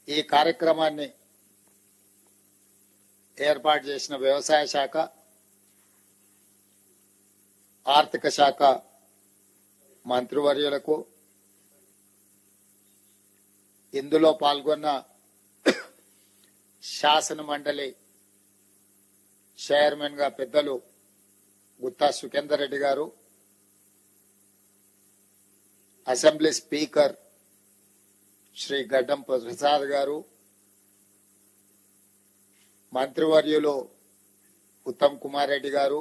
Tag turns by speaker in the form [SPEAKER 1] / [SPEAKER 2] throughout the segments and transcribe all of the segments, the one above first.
[SPEAKER 1] ఈ కార్యక్రమాన్ని ఏర్పాటు చేసిన వ్యవసాయ శాఖ, ఆర్థిక శాఖ మంత్రివర్యులకు, ఇందులో పాల్గొన్న శాసన మండలి చైర్మన్ గా పెద్దలు గుత్తా సుఖేందర్ రెడ్డి గారు, అసెంబ్లీ స్పీకర్ శ్రీ గడ్డం ప్రసాద్ గారు, మంత్రివర్యులు ఉత్తమ్ కుమార్ రెడ్డి గారు,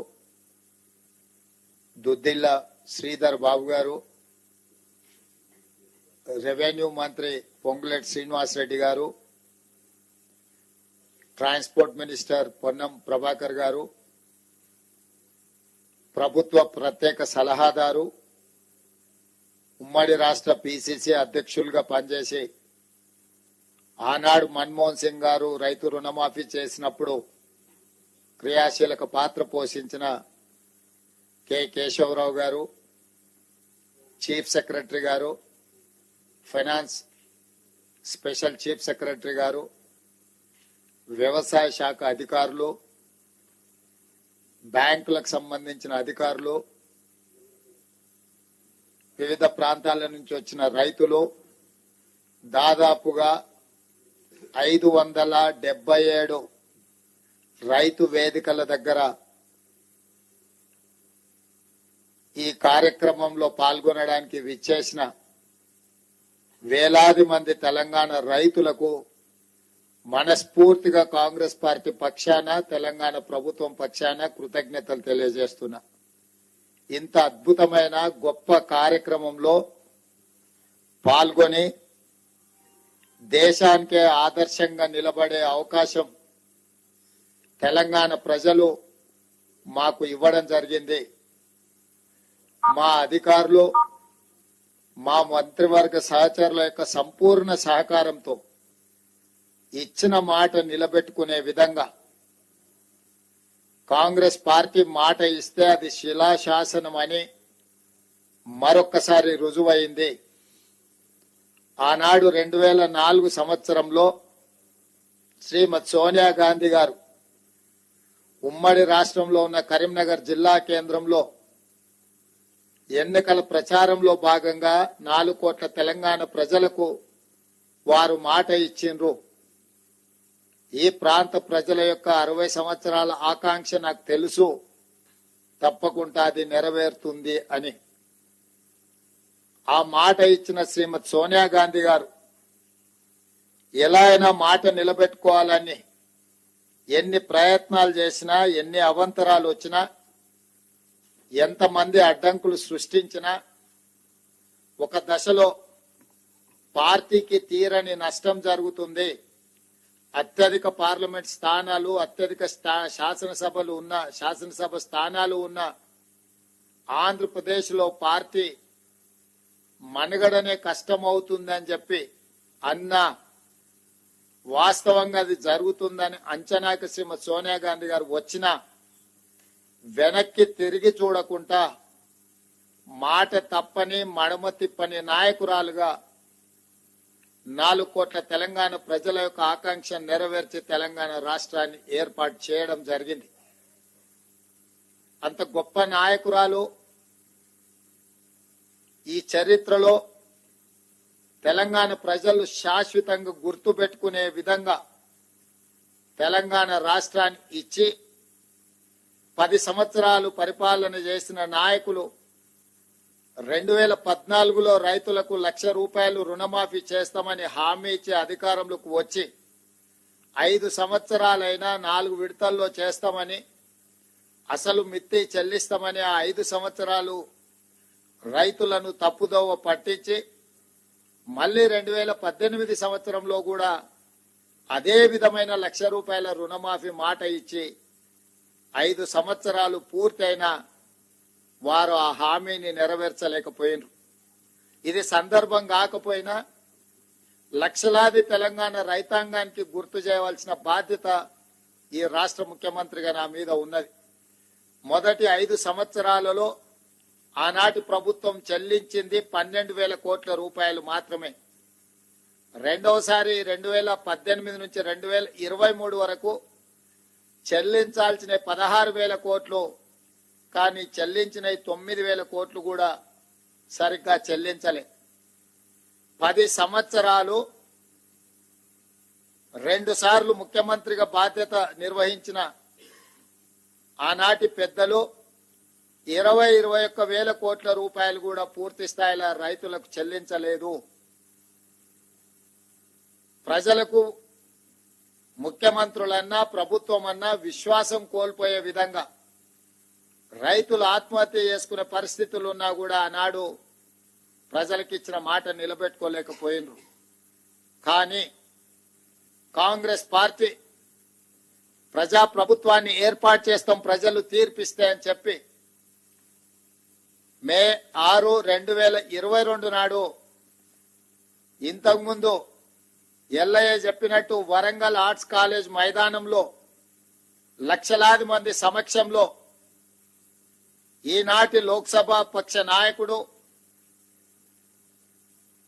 [SPEAKER 1] దుద్దిల్ల శ్రీధర్ బాబు గారు, రెవెన్యూ మంత్రి పొంగులేటి శ్రీనివాస్ రెడ్డి గారు, ట్రాన్స్పోర్ట్ మినిస్టర్ పొన్నం ప్రభాకర్ గారు, ప్రభుత్వ ప్రత్యేక సలహాదారు, ఉమ్మడి రాష్ట్ర పిసిసి అధ్యక్షులుగా పనిచేసి ఆనాడు మన్మోహన్ సింగ్ గారు రైతు రుణమాఫీ చేసినప్పుడు క్రియాశీలక పాత్ర పోషించిన కె కేశవరావు గారు, చీఫ్ సెక్రటరీ గారు, ఫైనాన్స్ స్పెషల్ చీఫ్ సెక్రటరీ గారు, వ్యవసాయ శాఖ అధికారులు, బ్యాంకులకు సంబంధించిన అధికారులు, వివిధ ప్రాంతాల నుంచి వచ్చిన రైతులు, దాదాపుగా 577 రైతు వేదికల దగ్గర ఈ కార్యక్రమంలో పాల్గొనడానికి విచ్చేసిన వేలాది మంది తెలంగాణ రైతులకు మనస్ఫూర్తిగా కాంగ్రెస్ పార్టీ పక్షాన, తెలంగాణ ప్రభుత్వం పక్షాన కృతజ్ఞతలు తెలియజేస్తున్నా. ఇంత అద్భుతమైన గొప్ప కార్యక్రమంలో పాల్గొని దేశానికే ఆదర్శంగా నిలబడే అవకాశం తెలంగాణ ప్రజలు మాకు ఇవ్వడం జరిగింది. మా అధికారులు, మా మంత్రివర్గ సహచరుల యొక్క సంపూర్ణ సహకారంతో ఇచ్చిన మాట నిలబెట్టుకునే విధంగా కాంగ్రెస్ పార్టీ మాట ఇస్తే అది శిలాశాసనం అని మరొక్కసారి రుజువైంది. ఆనాడు 2004 సంవత్సరంలో శ్రీమతి సోనియా గాంధీ గారు ఉమ్మడి రాష్ట్రంలో ఉన్న కరీంనగర్ జిల్లా కేంద్రంలో ఎన్నికల ప్రచారంలో భాగంగా 4 కోట్ల తెలంగాణ ప్రజలకు వారు మాట ఇచ్చిండ్రు. ఈ ప్రాంత ప్రజల యొక్క 60 సంవత్సరాల ఆకాంక్ష నాకు తెలుసు, తప్పకుండా అది నెరవేరుతుంది అని. ఆ మాట ఇచ్చిన శ్రీమతి సోనియా గాంధీ గారు ఎలా అయినా మాట నిలబెట్టుకోవాలని ఎన్ని ప్రయత్నాలు చేసినా, ఎన్ని అవాంతరాలు వచ్చినా, ఎంతమంది అడ్డంకులు సృష్టించినా, ఒక దశలో పార్టీకి తీరని నష్టం జరుగుతుంది, అత్యధిక పార్లమెంట్ స్థానాలు, అత్యధిక శాసనసభ స్థానాలు ఉన్న ఆంధ్రప్రదేశ్ లో పార్టీ మనుగడనే కష్టమవుతుందని చెప్పి అన్నా, వాస్తవంగా అది జరుగుతుందని అంచనాకి శ్రీమతి సోనియా గాంధీ గారు వచ్చినా వెనక్కి తిరిగి చూడకుండా మాట తప్పని మడమ తిప్పని నాయకురాలుగా 4 కోట్ల తెలంగాణ ప్రజల యొక్క ఆకాంక్ష నెరవేర్చి తెలంగాణ రాష్ట్రాన్ని ఏర్పాటు చేయడం జరిగింది. అంత గొప్ప నాయకురాలు ఈ చరిత్రలో తెలంగాణ ప్రజలు శాశ్వతంగా గుర్తు పెట్టుకునే విధంగా తెలంగాణ రాష్ట్రాన్ని ఇచ్చి 10 సంవత్సరాలు పరిపాలన చేసిన నాయకులు 2014లో రైతులకు ₹1,00,000 రుణమాఫీ చేస్తామని హామీ ఇచ్చి అధికారంలోకి వచ్చి 5 సంవత్సరాలైనా 4 విడతల్లో చేస్తామని, అసలు మిత్తి చెల్లిస్తామని ఆ 5 సంవత్సరాలు రైతులను తప్పుదోవ పట్టించి మళ్లీ 2018 సంవత్సరంలో కూడా అదే విధమైన ₹1,00,000 రుణమాఫీ మాట ఇచ్చి 5 సంవత్సరాలు పూర్తయినా వారు ఆ హామీని నెరవేర్చలేకపోయినారు. ఇది సందర్భం కాకపోయినా లక్షలాది తెలంగాణ రైతాంగానికి గుర్తు చేయవలసిన బాధ్యత ఈ రాష్ట్ర ముఖ్యమంత్రిగా నా మీద ఉన్నది. మొదటి 5 సంవత్సరాలలో ఆనాటి ప్రభుత్వం చెల్లించింది 12,000 కోట్ల రూపాయలు మాత్రమే. రెండవసారి 2018 నుంచి 2023 వరకు చెల్లించాల్సిన 16,000 కోట్లు, కానీ చెల్లించిన 9,000 కోట్లు కూడా సరిగ్గా చెల్లించలే. 10 సంవత్సరాలు 2 సార్లు ముఖ్యమంత్రిగా బాధ్యత నిర్వహించిన ఆనాటి పెద్దలు 21,000 కోట్ల రూపాయలు కూడా పూర్తి స్థాయిలో రైతులకు చెల్లించలేదు. ప్రజలకు ముఖ్యమంత్రులన్నా ప్రభుత్వం అన్నా విశ్వాసం కోల్పోయే విధంగా రైతులు ఆత్మహత్య చేసుకునే పరిస్థితులు ఉన్నా కూడా ఆనాడు ప్రజలకు ఇచ్చిన మాట నిలబెట్టుకోలేకపోయినరు. కానీ కాంగ్రెస్ పార్టీ ప్రజా ప్రభుత్వాన్ని ఏర్పాటు చేస్తాం, ప్రజలు తీర్పిస్తే అని చెప్పి మే 6, 2022 నాడు ఇంతకుముందు ఎల్లయ్య చెప్పినట్టు వరంగల్ ఆర్ట్స్ కాలేజ్ మైదానంలో లక్షలాది మంది సమక్షంలో ఈనాటి లోక్సభ పక్ష నాయకుడు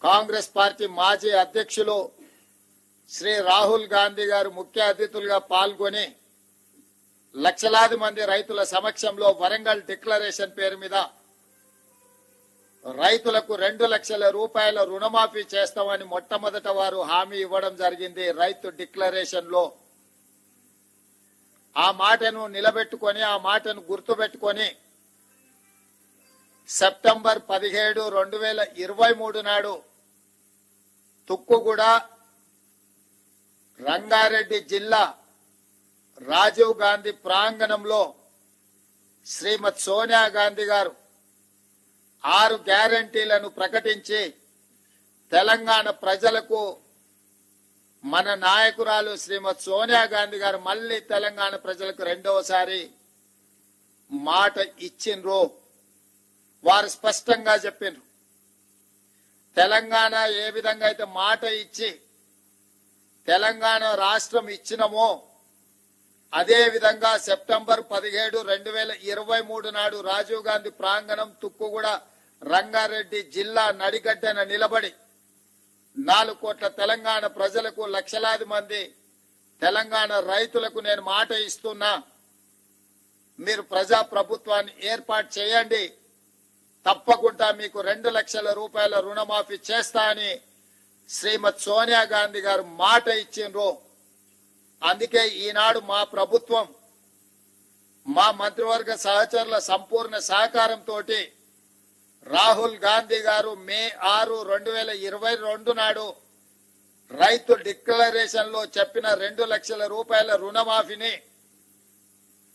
[SPEAKER 1] కాంగ్రెస్ పార్టీ మాజీ అధ్యక్షులు శ్రీ రాహుల్ గాంధీ గారు ముఖ్య అతిథులుగా పాల్గొని లక్షలాది మంది రైతుల సమక్షంలో వరంగల్ డిక్లరేషన్ పేరు మీద రైతులకు 2 లక్షల రూపాయల రుణమాఫీ చేస్తామని మొట్టమొదట వారు హామీ ఇవ్వడం జరిగింది. రైతు డిక్లరేషన్ లో ఆ మాటను నిలబెట్టుకొని, ఆ మాటను గుర్తుపెట్టుకొని సెప్టెంబర్ 17, 2023 నాడు తుక్కుగూడ రంగారెడ్డి జిల్లా రాజీవ్ గాంధీ ప్రాంగణంలో శ్రీమతి సోనియా గాంధీ గారు 6 గ్యారంటీలను ప్రకటించి తెలంగాణ ప్రజలకు మన నాయకురాలు శ్రీమతి సోనియా గాంధీ గారు మళ్లీ తెలంగాణ ప్రజలకు రెండవసారి మాట ఇచ్చిండ్రు. వారు స్పష్టంగా చెప్పిండ్రు, తెలంగాణ ఏ విధంగా అయితే మాట ఇచ్చి తెలంగాణ రాష్ట్రం ఇచ్చినమో అదే విధంగా సెప్టెంబర్ 17, 2023 నాడు రాజీవ్ గాంధీ ప్రాంగణం తుక్కుగూడ రంగారెడ్డి జిల్లా నడిగడ్డన నిలబడి 4 కోట్ల తెలంగాణ ప్రజలకు, లక్షలాది మంది తెలంగాణ రైతులకు నేను మాట ఇస్తున్నా, మీరు ప్రజా ప్రభుత్వాన్ని ఏర్పాటు చేయండి, తప్పకుండా మీకు 2 లక్షల రూపాయల రుణమాఫీ చేస్తా అని శ్రీమతి సోనియా గాంధీ గారు మాట ఇచ్చిండ్రు. అందుకే ఈనాడు మా ప్రభుత్వం, మా మంత్రివర్గ సహచరుల సంపూర్ణ సహకారంతో రాహుల్ గాంధీ గారు మే 6, 2022 నాడు రైతు డిక్లరేషన్ లో చెప్పిన 2 లక్షల రూపాయల రుణమాఫీని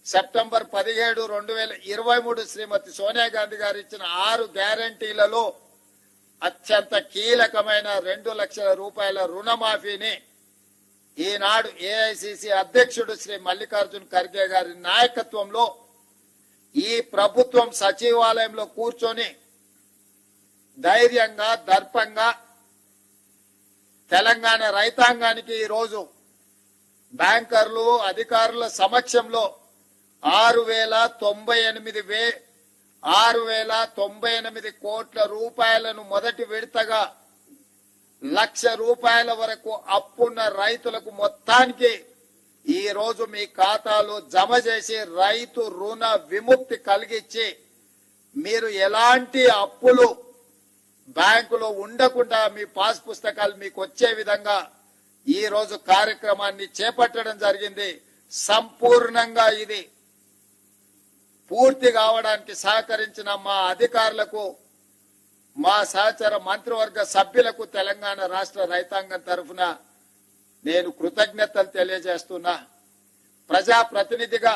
[SPEAKER 1] సెప్టెంబర్ 17, 2023 శ్రీమతి సోనియా గాంధీ గారు ఇచ్చిన 6 గ్యారంటీలలో అత్యంత కీలకమైన 2 లక్షల రూపాయల రుణమాఫీని ఈనాడు ఏఐసిసి అధ్యక్షుడు శ్రీ మల్లికార్జున్ ఖర్గే గారి నాయకత్వంలో ఈ ప్రభుత్వం సచివాలయంలో కూర్చొని ధైర్యంగా, దర్పంగా తెలంగాణ రైతాంగానికి ఈరోజు బ్యాంకర్లు, అధికారుల సమక్షంలో 6,098 కోట్ల రూపాయలను మొదటి విడతగా 1,00,000 రూపాయల వరకు అప్పున్న రైతులకు మొత్తానికి ఈ రోజు మీ ఖాతాలో జమ చేసి రైతు రుణ విముక్తి కలిగించి మీరు ఎలాంటి అప్పులు బ్యాంకులో ఉండకుండా మీ పాస్ పుస్తకాలు మీకు వచ్చే విధంగా ఈ రోజు కార్యక్రమాన్ని చేపట్టడం జరిగింది. సంపూర్ణంగా ఇది పూర్తి కావడానికి సహకరించిన మా అధికారులకు, మా సహచర మంత్రివర్గ సభ్యులకు తెలంగాణ రాష్ట్ర రైతాంగం తరఫున నేను కృతజ్ఞతలు తెలియజేస్తున్నా. ప్రజాప్రతినిధిగా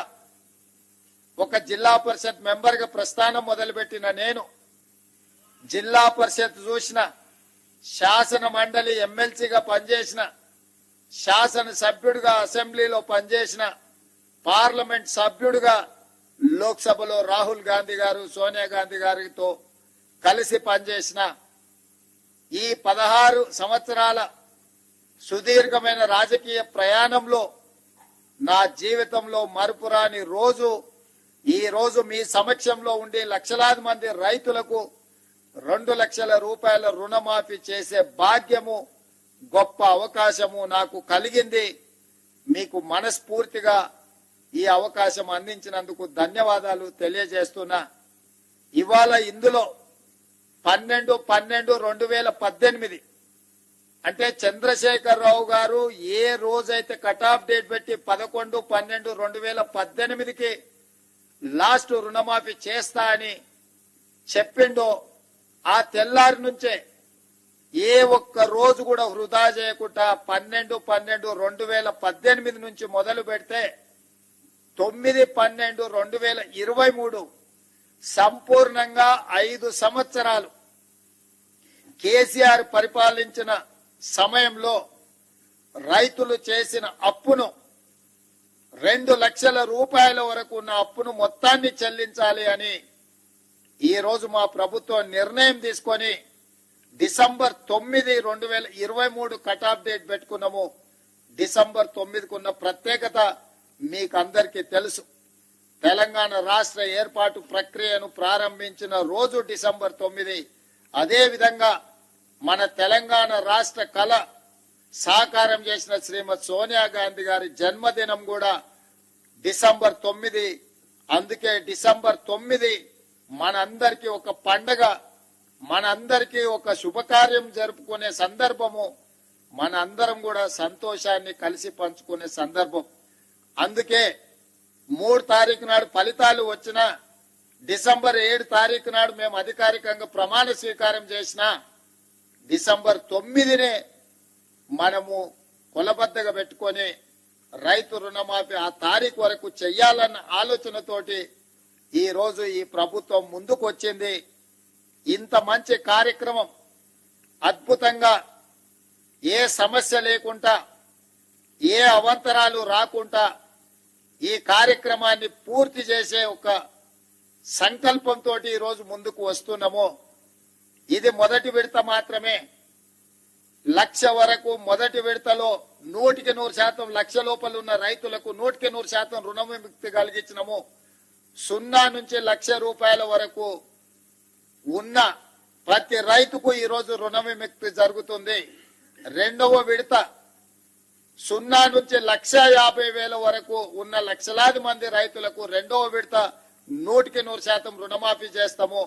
[SPEAKER 1] ఒక జిల్లా పరిషత్ మెంబర్ గా ప్రస్థానం మొదలుపెట్టిన నేను జిల్లా పరిషత్ చూసిన, శాసన మండలి ఎమ్మెల్సీగా పనిచేసిన, శాసన సభ్యుడిగా అసెంబ్లీలో పనిచేసిన, పార్లమెంట్ సభ్యుడిగా లోక్సభలో రాహుల్ గాంధీ గారు, సోనియా గాంధీ గారితో కలిసి పనిచేసిన ఈ 16 సంవత్సరాల సుదీర్ఘమైన రాజకీయ ప్రయాణంలో నా జీవితంలో మరుపురాని రోజు ఈ రోజు మీ సమక్షంలో ఉండి లక్షలాది మంది రైతులకు 2 లక్షల రూపాయల రుణమాఫీ చేసే భాగ్యము గొప్ప అవకాశము నాకు కలిగింది. మీకు మనస్ఫూర్తిగా ఈ అవకాశం అందించినందుకు ధన్యవాదాలు తెలియజేస్తున్నా. ఇవాళ ఇందులో 12/12/2018 అంటే చంద్రశేఖరరావు గారు ఏ రోజైతే కట్ ఆఫ్ డేట్ పెట్టి 11/12/2018కి లాస్ట్ రుణమాఫీ చేస్తా అని చెప్పిండో ఆ తెల్లారి నుంచే ఏ ఒక్క రోజు కూడా వృధా చేయకుండా 12/12/2018 నుంచి మొదలు పెడితే 9/12/2023 సంపూర్ణంగా 5 సంవత్సరాలు కేసీఆర్ పరిపాలించిన సమయంలో రైతులు చేసిన అప్పును 2 లక్షల రూపాయల వరకు ఉన్న అప్పును మొత్తాన్ని చెల్లించాలి అని ఈ రోజు మా ప్రభుత్వం నిర్ణయం తీసుకొని డిసెంబర్ 9, 2023 కట్ ఆఫ్ డేట్ పెట్టుకున్నాము. డిసెంబర్ 9కు ఉన్న ప్రత్యేకత మీకు అందరికీ తెలుసు. తెలంగాణ రాష్ట్ర ఏర్పాటు ప్రక్రియను ప్రారంభించిన రోజు డిసెంబర్ 9. అదే విధంగా మన తెలంగాణ రాష్ట్ర కళ సాకారం చేసిన శ్రీమతి సోనియా గాంధీ గారి జన్మదినం కూడా డిసెంబర్ 9. అందుకే డిసెంబర్ 9 మనందరికీ ఒక పండగ, మనందరికీ ఒక శుభకార్యం జరుపుకునే సందర్భము, మన అందరం కూడా సంతోషాన్ని కలిసి పంచుకునే సందర్భం. అందుకే 3 తారీఖు నాడు ఫలితాలు వచ్చిన డిసెంబర్ 7 తారీఖు నాడు మేము అధికారికంగా ప్రమాణ స్వీకారం చేసిన డిసెంబర్ 9నే మనము కొలబద్దగా పెట్టుకొని రైతు రుణమాఫీ ఆ తారీఖు వరకు చెయ్యాలన్న ఆలోచనతోటి ఈ రోజు ఈ ప్రభుత్వం ముందుకు వచ్చింది. ఇంత మంచి కార్యక్రమం అద్భుతంగా ఏ సమస్య లేకుండా ఏ అవాంతరాలు రాకుండా ఈ కార్యక్రమాన్ని పూర్తి చేసే ఒక సంకల్పంతో ఈ రోజు ముందుకు వస్తున్నాము. ఇది మొదటి విడత మాత్రమే. 1,00,000 వరకు మొదటి విడతలో 100% లక్ష లోపల ఉన్న రైతులకు 100% రుణ విముక్తి కలిగించినము. 0 నుంచి 1,00,000 రూపాయల వరకు ఉన్న ప్రతి రైతుకు ఈ రోజు రుణ విముక్తి జరుగుతుంది. రెండవ విడత 0 నుంచి 1,50,000 వరకు ఉన్న లక్షలాది మంది రైతులకు రెండవ విడత 100% రుణమాఫీ చేస్తాము.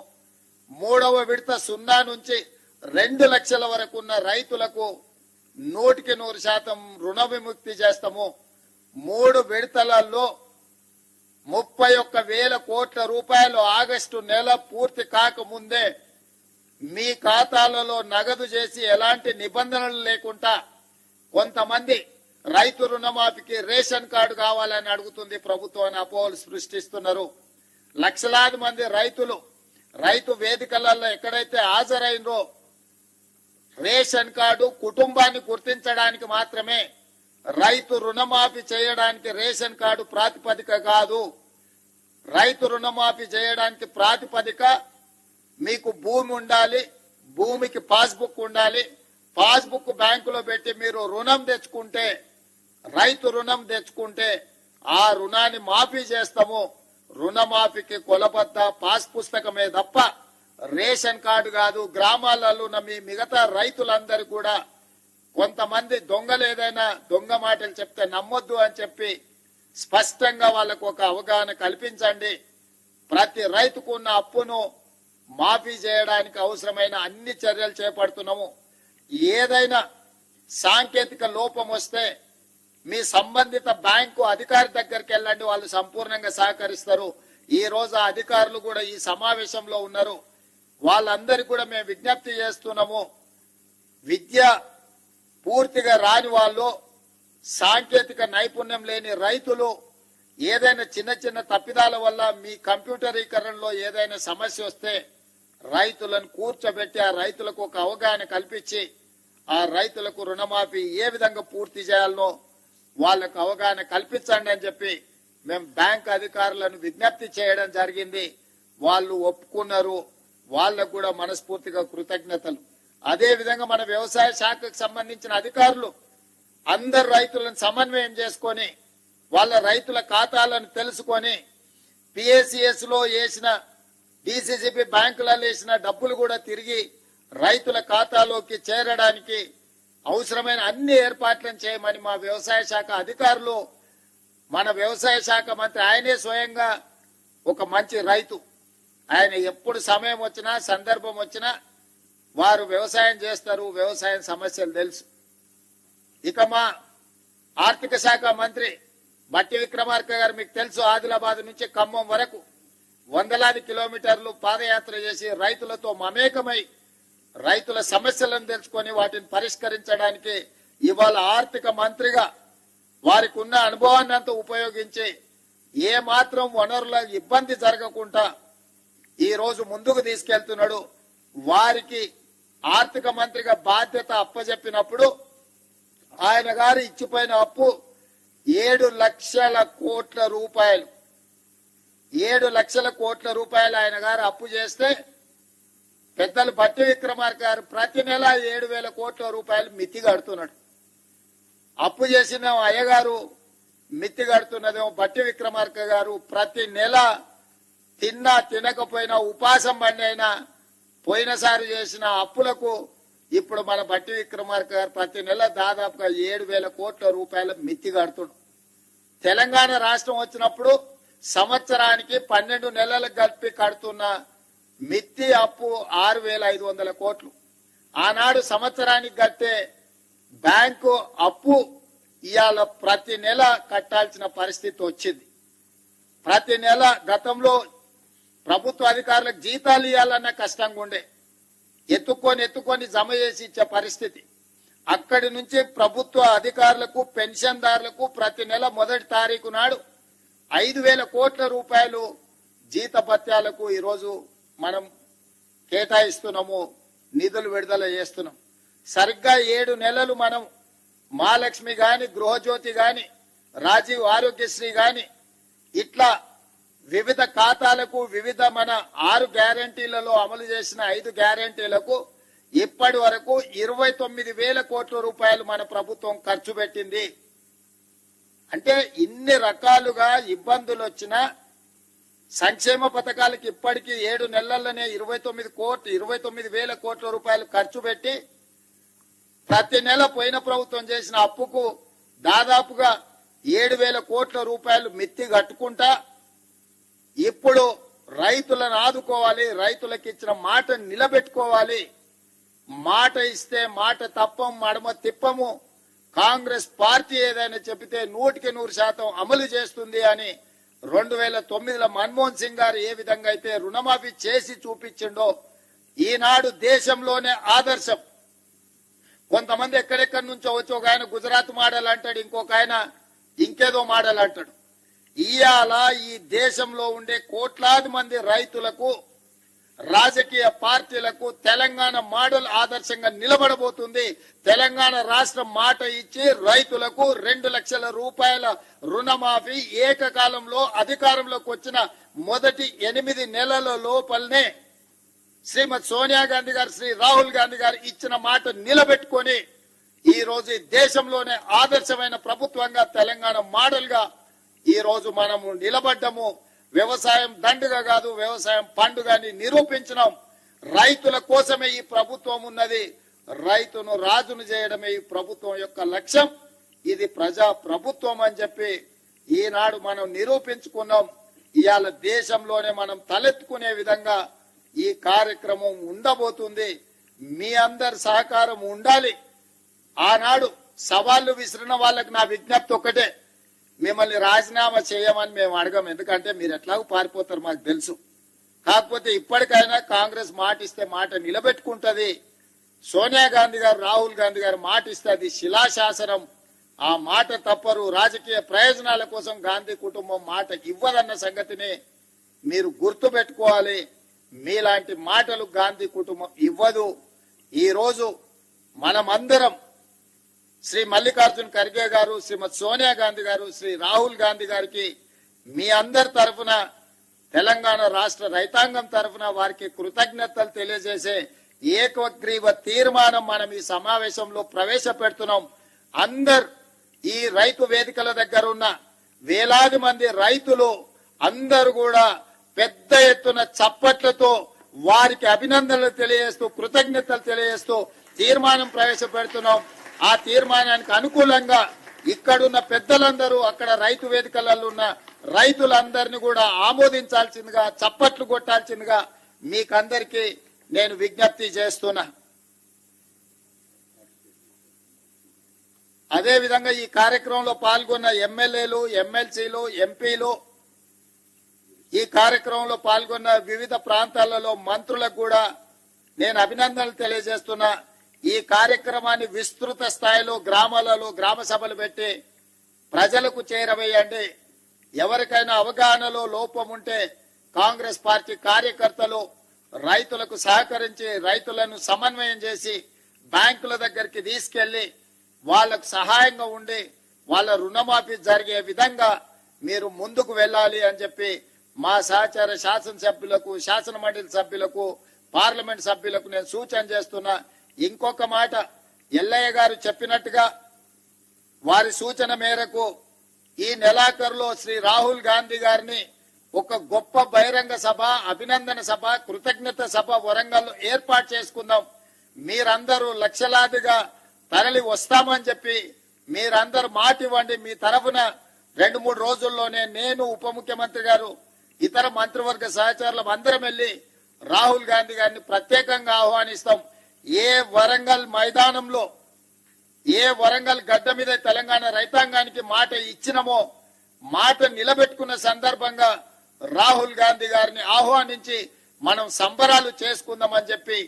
[SPEAKER 1] మూడవ విడత 0 నుంచి 2 లక్షల వరకు ఉన్న రైతులకు 100% రుణ విముక్తి చేస్తాము. 3 విడతలలో 31,000 కోట్ల రూపాయలు ఆగస్టు నెల పూర్తి కాకముందే మీ ఖాతాలలో నగదు చేసి ఎలాంటి నిబంధనలు లేకుండా కొంతమంది రైతు రుణమాఫీకి రేషన్ కార్డు కావాలని అడుగుతుంది ప్రభుత్వం, అపోహలు సృష్టిస్తున్నారు. లక్షలాది మంది రైతులు రైతు వేదికలలో ఎక్కడైతే హాజరైనరో రేషన్ కార్డు కుటుంబాన్ని గుర్తించడానికి మాత్రమే, రైతు రుణమాఫీ చేయడానికి రేషన్ కార్డు ప్రాతిపదిక కాదు. రైతు రుణమాఫీ చేయడానికి ప్రాతిపదిక మీకు భూమి ఉండాలి, భూమికి పాస్బుక్ ఉండాలి. పాస్బుక్ బ్యాంకులో పెట్టి మీరు రుణం తెచ్చుకుంటే, రైతు రుణం తెచ్చుకుంటే ఆ రుణాన్ని మాఫీ చేస్తాము. రుణమాఫీకి కొలబద్ద పాస్ పుస్తకమే తప్ప రేషన్ కార్డు కాదు. గ్రామాలలో ఉన్న మీ మిగతా రైతులందరూ కూడా కొంతమంది దొంగలు ఏదైనా దొంగ మాటలు చెప్తే నమ్మొద్దు అని చెప్పి స్పష్టంగా వాళ్ళకు ఒక అవగాహన కల్పించండి. ప్రతి రైతుకు ఉన్న అప్పును మాఫీ చేయడానికి అవసరమైన అన్ని చర్యలు చేపడుతున్నాము. ఏదైనా సాంకేతిక లోపం వస్తే మీ సంబంధిత బ్యాంకు అధికారి దగ్గరికి వెళ్ళండి, వాళ్ళు సంపూర్ణంగా సహకరిస్తారు. ఈ రోజు ఆ అధికారులు కూడా ఈ సమావేశంలో ఉన్నారు. వాళ్ళందరికీ కూడా మేము విజ్ఞప్తి చేస్తున్నాము. విద్య పూర్తిగా రాని వాళ్ళు, సాంకేతిక నైపుణ్యం లేని రైతులు ఏదైనా చిన్న చిన్న తప్పిదాల వల్ల మీ కంప్యూటరీకరణలో ఏదైనా సమస్య వస్తే రైతులను కూర్చోబెట్టి ఆ రైతులకు ఒక అవగాహన కల్పించి ఆ రైతులకు రుణమాఫీ ఏ విధంగా పూర్తి చేయాలనో వాళ్లకు అవగాహన కల్పించండి అని చెప్పి మేము బ్యాంక్ అధికారులను విజ్ఞప్తి చేయడం జరిగింది. వాళ్ళు ఒప్పుకున్నారు. వాళ్లకు కూడా మనస్ఫూర్తిగా కృతజ్ఞతలు. అదే విధంగా మన వ్యవసాయ శాఖకు సంబంధించిన అధికారులు అందరు రైతులను సమన్వయం చేసుకొని వాళ్ళ రైతుల ఖాతాలను తెలుసుకొని పిఎస్సిఎస్ లో వేసిన డిసిసిబి బ్యాంకులలో వేసిన డబ్బులు కూడా తిరిగి రైతుల ఖాతాలోకి చేరడానికి అవసరమైన అన్ని ఏర్పాట్లను చేయమని మా వ్యవసాయ శాఖ అధికారులు, మన వ్యవసాయ శాఖ మంత్రి ఆయనే స్వయంగా ఒక మంచి రైతు, ఆయన ఎప్పుడు సమయం వచ్చినా సందర్భం వచ్చినా వారు వ్యవసాయం చేస్తారు, వ్యవసాయం సమస్యలు తెలుసు. ఇక మా ఆర్థిక శాఖ మంత్రి బట్టి విక్రమార్క గారు మీకు తెలుసు, ఆదిలాబాద్ నుంచి ఖమ్మం వరకు వందలాది కిలోమీటర్లు పాదయాత్ర చేసి రైతులతో మమేకమై రైతుల సమస్యలను తెలుసుకొని వాటిని పరిష్కరించడానికి ఇవాళ ఆర్థిక మంత్రిగా వారికి ఉన్న అనుభవాన్ని అంతా ఉపయోగించి ఏ మాత్రం వనరుల ఇబ్బంది జరగకుండా ఈ రోజు ముందుకు తీసుకెళ్తున్నాడు. వారికి ఆర్థిక మంత్రిగా బాధ్యత అప్పజెప్పినప్పుడు ఆయన గారు ఇచ్చిపోయిన అప్పు 7 లక్షల కోట్ల రూపాయలు. 7 లక్షల కోట్ల రూపాయలు ఆయన గారు అప్పు చేస్తే పెద్దలు బట్టి విక్రమార్క గారు ప్రతి నెల 7,000 కోట్ల రూపాయలు మిత్తి కడుతున్నాడు. అప్పు చేసిన అయ్యగారు మిత్తి కడుతున్నదేమో బట్టి విక్రమార్క గారు ప్రతి నెల తిన్నా తినకపోయినా ఉపాసం బండి అయినా పోయినసారి చేసిన అప్పులకు ఇప్పుడు మన బట్టి విక్రమార్క గారు ప్రతి నెల దాదాపుగా 7,000 కోట్ల రూపాయల మిత్తి కడుతున్నాడు. తెలంగాణ రాష్ట్రం వచ్చినప్పుడు సంవత్సరానికి 12 నెలలకు కలిపి కడుతున్న మిత్తి అప్పు 6,500 కోట్లు. ఆనాడు సంవత్సరానికి కట్టే బ్యాంకు అప్పు ఇవాళ ప్రతి నెల కట్టాల్సిన పరిస్థితి వచ్చింది. ప్రతి నెల గతంలో ప్రభుత్వ అధికారులకు జీతాలు ఇవ్వాలన్న కష్టంగా ఉండే, ఎత్తుకొని జమ చేసి ఇచ్చే పరిస్థితి. అక్కడి నుంచి ప్రభుత్వ అధికారులకు పెన్షన్దారులకు ప్రతి నెల 1వ తారీఖు నాడు 5,000 కోట్ల రూపాయలు జీతభత్యాలకు ఈరోజు మనం కేటాయిస్తున్నాము, నిధులు విడుదల చేస్తున్నాం. సరిగ్గా 7 నెలలు మనం మహాలక్ష్మి గాని, గృహజ్యోతి గాని, రాజీవ్ ఆరోగ్యశ్రీ గాని ఇట్లా వివిధ ఖాతాలకు వివిధ మన 6 గ్యారంటీలలో అమలు చేసిన 5 గ్యారంటీలకు ఇప్పటి వరకు 29,000 కోట్ల రూపాయలు మన ప్రభుత్వం ఖర్చు పెట్టింది. అంటే ఇన్ని రకాలుగా ఇబ్బందులు వచ్చినా సంక్షేమ పథకాలకు ఇప్పటికీ 7 నెలల్లోనే 29,000 కోట్ల రూపాయలు ఖర్చు పెట్టి ప్రతి నెల పోయిన ప్రభుత్వం చేసిన అప్పుకు దాదాపుగా 7,000 కోట్ల రూపాయలు మిత్తి కట్టుకుంటా ఇప్పుడు రైతులను ఆదుకోవాలి, రైతులకు ఇచ్చిన మాట నిలబెట్టుకోవాలి. మాట ఇస్తే మాట తప్పం, మడమ తిప్పము. కాంగ్రెస్ పార్టీ ఏదైనా చెబితే 100% అమలు చేస్తుంది అని 2009లో మన్మోహన్ సింగ్ గారు ఏ విధంగా అయితే రుణమాఫీ చేసి చూపించిండో ఈనాడు దేశంలోనే ఆదర్శం. కొంతమంది ఎక్కడెక్కడి నుంచో వచ్చి ఒక ఆయన గుజరాత్ మోడల్ అంటాడు, ఇంకొక ఆయన ఇంకేదో మోడల్ అంటాడు. ఇవాళ ఈ దేశంలో ఉండే కోట్లాది మంది రైతులకు, రాజకీయ పార్టీలకు తెలంగాణ మోడల్ ఆదర్శంగా నిలబడబోతుంది. తెలంగాణ రాష్ట్రం మాట ఇచ్చి రైతులకు 2 లక్షల రూపాయల రుణమాఫీ ఏకకాలంలో అధికారంలోకి వచ్చిన మొదటి 8 నెలల లోపలనే శ్రీమతి సోనియా గాంధీ గారు, శ్రీ రాహుల్ గాంధీ గారు ఇచ్చిన మాట నిలబెట్టుకొని ఈ రోజు దేశంలోనే ఆదర్శమైన ప్రభుత్వంగా తెలంగాణ మోడల్ గా ఈ రోజు మనము నిలబడ్డము. వ్యవసాయం దండుగ కాదు, వ్యవసాయం పండుగని నిరూపించినాం. రైతుల కోసమే ఈ ప్రభుత్వం ఉన్నది, రైతును రాజును చేయడమే ఈ ప్రభుత్వం యొక్క లక్ష్యం. ఇది ప్రజా ప్రభుత్వం అని చెప్పి ఈనాడు మనం నిరూపించుకున్నాం. ఇవాళ దేశంలోనే మనం తలెత్తుకునే విధంగా ఈ కార్యక్రమం ఉండబోతుంది. మీ అందరి సహకారం ఉండాలి. ఆనాడు సవాళ్లు విసిరిన వాళ్ళకి నా విజ్ఞప్తి ఒకటే, మిమ్మల్ని రాజీనామా చేయమని మేము అడగం, ఎందుకంటే మీరు ఎట్లాగో పారిపోతారు మాకు తెలుసు. కాకపోతే ఇప్పటికైనా కాంగ్రెస్ మాట ఇస్తే మాట నిలబెట్టుకుంటది. సోనియా గాంధీ గారు, రాహుల్ గాంధీ గారు మాట ఇస్తే అది శిలాశాసనం. ఆ మాట తప్పరు. రాజకీయ ప్రయోజనాల కోసం గాంధీ కుటుంబం మాట ఇవ్వదన్న సంగతిని మీరు గుర్తు పెట్టుకోవాలి. మీలాంటి మాటలు గాంధీ కుటుంబం ఇవ్వదు. ఈ రోజు మనమందరం శ్రీ మల్లికార్జున్ ఖర్గే గారు, శ్రీమతి సోనియా గాంధీ గారు, శ్రీ రాహుల్ గాంధీ గారికి మీ అందరి తరఫున, తెలంగాణ రాష్ట్ర రైతాంగం తరఫున వారికి కృతజ్ఞతలు తెలియజేసే ఏకగ్రీవ తీర్మానం మనం ఈ సమావేశంలో ప్రవేశపెడుతున్నాం. ఈ రైతు వేదికల దగ్గర ఉన్న వేలాది మంది రైతులు అందరూ కూడా పెద్ద ఎత్తున చప్పట్లతో వారికి అభినందనలు తెలియజేస్తూ, కృతజ్ఞతలు తెలియజేస్తూ తీర్మానం ప్రవేశపెడుతున్నాం. ఆ తీర్మానానికి అనుకూలంగా ఇక్కడున్న పెద్దలందరూ అక్కడ రైతు వేదికలలో ఉన్న రైతులందరినీ కూడా ఆమోదించాల్సిందిగా, చప్పట్లు కొట్టాల్సిందిగా మీకందరికీ నేను విజ్ఞప్తి చేస్తున్నా. అదే విధంగా ఈ కార్యక్రమంలో పాల్గొన్న ఎమ్మెల్యేలు, ఎమ్మెల్సీలు, ఎంపీలు, ఈ కార్యక్రమంలో పాల్గొన్న వివిధ ప్రాంతాలలో మంత్రులకు కూడా నేను అభినందనలు తెలియజేస్తున్నా. ఈ కార్యక్రమాన్ని విస్తృత స్థాయిలో గ్రామాలలో గ్రామ సభలు పెట్టి ప్రజలకు చేరవేయండి. ఎవరికైనా అవగాహనలో లోపం ఉంటే కాంగ్రెస్ పార్టీ కార్యకర్తలు రైతులకు సహకరించి రైతులను సమన్వయం చేసి బ్యాంకుల దగ్గరికి తీసుకెళ్లి వాళ్లకు సహాయంగా ఉండి వాళ్ళ రుణమాఫీ జరిగే విధంగా మీరు ముందుకు వెళ్ళాలి అని చెప్పి మా సహచార శాసనసభ్యులకు, శాసన మండలి సభ్యులకు, పార్లమెంట్ సభ్యులకు నేను సూచన చేస్తున్నా. ఇంకొక మాట, ఎల్లయ్య గారు చెప్పినట్టుగా వారి సూచన మేరకు ఈ నెలాఖరులో శ్రీ రాహుల్ గాంధీ గారిని ఒక గొప్ప బహిరంగ సభ, అభినందన సభ, కృతజ్ఞత సభ వరంగల్లో ఏర్పాటు చేసుకుందాం. మీరందరూ లక్షలాదిగా తరలి వస్తామని చెప్పి మీరందరూ మాట ఇవ్వండి. మీ తరఫున 2-3 రోజుల్లోనే నేను, ఉప ముఖ్యమంత్రి గారు, ఇతర మంత్రివర్గ సహచరులు అందరం వెళ్లి రాహుల్ గాంధీ గారిని ప్రత్యేకంగా ఆహ్వానిస్తాం. ఏ వరంగల్ మైదానంలో, ఏ వరంగల్ గడ్డ మీద తెలంగాణ రైతాంగానికి మాట ఇచ్చినమో మాట నిలబెట్టుకున్న సందర్భంగా రాహుల్ గాంధీ గారిని ఆహ్వానించి మనం సంబరాలు చేసుకుందామని చెప్పి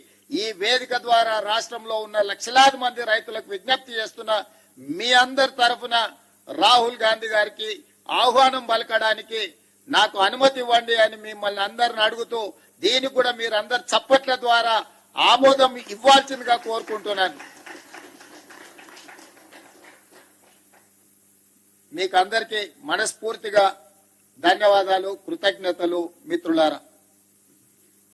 [SPEAKER 1] ఈ వేదిక ద్వారా రాష్ట్రంలో ఉన్న లక్షలాది మంది రైతులకు విజ్ఞప్తి చేస్తున్నా. మీ అందరి తరఫున రాహుల్ గాంధీ గారికి ఆహ్వానం పలకడానికి నాకు అనుమతి ఇవ్వండి అని మిమ్మల్ని అందరిని అడుగుతూ, దీనికి కూడా మీరందరు చప్పట్ల ద్వారా ఆమోదం ఇవ్వాల్సిందిగా కోరుకుంటున్నాను. మీకు అందరికీ మనస్ఫూర్తిగా ధన్యవాదాలు, కృతజ్ఞతలు మిత్రులారా.